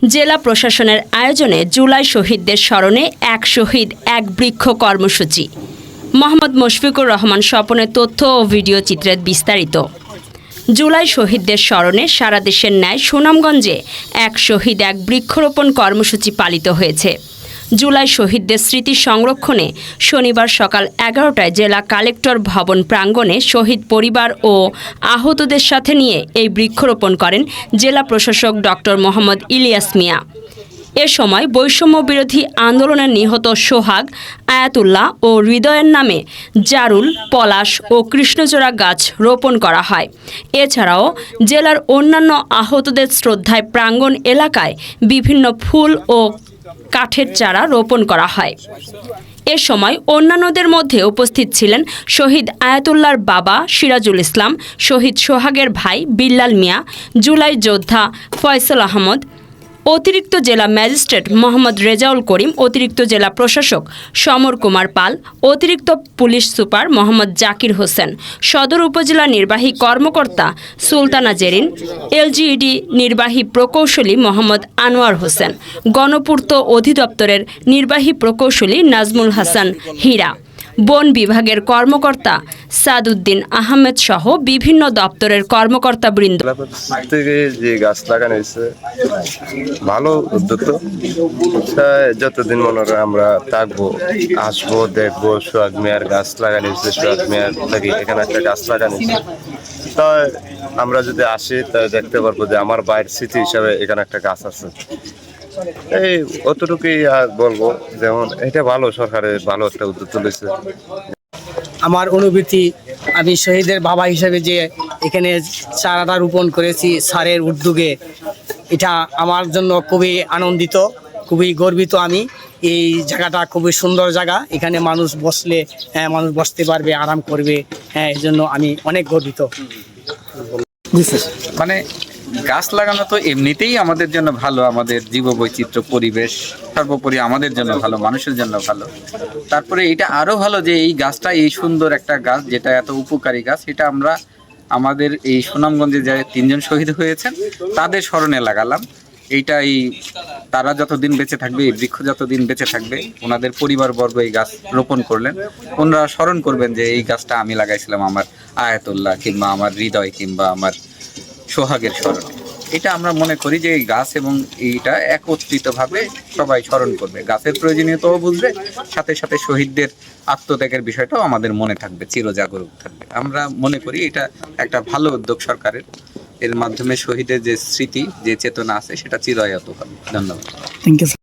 জেলা প্রশাসনের আয়োজনে জুলাই শহীদদের স্মরণে এক শহীদ এক বৃক্ষ কর্মসূচি। মোহাম্মদ মুশফিকুর রহমান স্বপনের তথ্য ও ভিডিও চিত্রে বিস্তারিত। জুলাই শহীদদের স্মরণে সারা দেশের ন্যায় সুনামগঞ্জে এক শহীদ এক বৃক্ষরোপণ কর্মসূচি পালিত হয়েছে। জুলাই শহীদদের স্মৃতি সংরক্ষণে শনিবার সকাল 11টায় জেলা কালেক্টর ভবন প্রাঙ্গণে শহীদ পরিবার ও আহতদের সাথে নিয়ে এই বৃক্ষরোপণ করেন জেলা প্রশাসক ডক্টর মোহাম্মদ ইলিয়াস মিয়া। এ সময় বৈষম্য বিরোধী আন্দোলনে নিহত সোহাগ, আয়াতুল্লাহ ও হৃদয়ের নামে জারুল, পলাশ ও কৃষ্ণচূড়া গাছ রোপণ করা হয়। এছাড়াও জেলার অন্যান্য আহতদের শ্রদ্ধায় প্রাঙ্গণ এলাকায় বিভিন্ন ফুল ও কাঠের চারা রোপণ করা হয়। এ সময় অন্যান্যদের মধ্যে উপস্থিত ছিলেন শহীদ আয়াতুল্লাহর বাবা সিরাজুল ইসলাম, শহীদ সোহাগের ভাই বিল্লাল মিয়া, জুলাই যোদ্ধা ফয়সাল আহমদ, অতিরিক্ত জেলা ম্যাজিস্ট্রেট মোহাম্মদ রেজাউল করিম, অতিরিক্ত জেলা প্রশাসক সমর কুমার পাল, অতিরিক্ত পুলিশ সুপার মোহাম্মদ জাকির হোসেন, সদর উপজেলা নির্বাহী কর্মকর্তা সুলতানা জেরিন, এলজিইডি নির্বাহী প্রকৌশলী মোহাম্মদ আনোয়ার হোসেন, গণপূর্ত অধিদপ্তরের নির্বাহী প্রকৌশলী নাজমুল হাসান হীরা, বন বিভাগের কর্মকর্তা সাদউদ্দিন আহমেদ সহ বিভিন্ন দপ্তরের কর্মকর্তাবৃন্দ। থেকে যে গাছ লাগানো হয়েছে ভালো উদ্যোগ, যতদিন মনে হয় আমরা থাকবো, আসবো, দেখবো। সোহাগ মিয়ার গাছ লাগানো হয়েছে, সোহাগ মিয়ার লাগে এখানে একটা গাছ লাগানো হয়েছে। তাই আমরা যদি আসি তাই দেখতে পারবো যে আমার বাইরের স্মৃতি হিসাবে এখানে একটা গাছ আছে। এই অতটুকুই বলবো, যেমন এটা ভালো, সরকারের ভালো একটা উদ্যোগ তুলেছে। আমার অনুভূতি, আমি শহীদের বাবা হিসেবে যে এখানে চারাটা রোপণ করেছি স্যারের উদ্যোগে, এটা আমার জন্য খুবই আনন্দিত, খুবই গর্বিত। আমি এই জায়গাটা খুবই সুন্দর জায়গা, এখানে মানুষ বসলে মানুষ বসতে পারবে, আরাম করবে। এই জন্য আমি অনেক গর্বিত। মানে গাছ লাগানো তো এমনিতেই আমাদের জন্য ভালো, আমাদের জীববৈচিত্র্য, পরিবেশ সর্বোপরি আমাদের জন্য ভালো, মানুষের জন্য ভালো। তারপরে এটা আরো ভালো যে এই গাছটা, এই সুন্দর একটা গাছ যেটা এত উপকারী গাছ, এটা আমরা আমাদের এই সুনামগঞ্জে যে 3 জন শহীদ হয়েছেন তাদের স্মরণে লাগালাম। এইটাই, তারা যতদিন বেঁচে থাকবে, এই বৃক্ষ যতদিন বেঁচে থাকবে, ওনাদের পরিবারবর্গ এই গাছ রোপণ করলেন, ওনারা স্মরণ করবেন যে এই গাছটা আমি লাগাইছিলাম আমার আয়াতুল্লাহ কিংবা আমার হৃদয় কিংবা আমার সোহাগের স্মরণে। এটা আমরা মনে করি যে এই গাছ এবং এইটা একত্রিতভাবে সবাই স্মরণ করবে, গাছের প্রয়োজনীয়তাও বুঝবে, সাথে সাথে শহীদদের আত্মত্যাগের বিষয়টাও আমাদের মনে থাকবে, চিরজাগরুক থাকবে। আমরা মনে করি এটা একটা ভালো উদ্যোগ সরকারের। এর মাধ্যমে শহীদের যে স্মৃতি, যে চেতনা আছে সেটা চিরায়ত হবে। ধন্যবাদ। Thank you.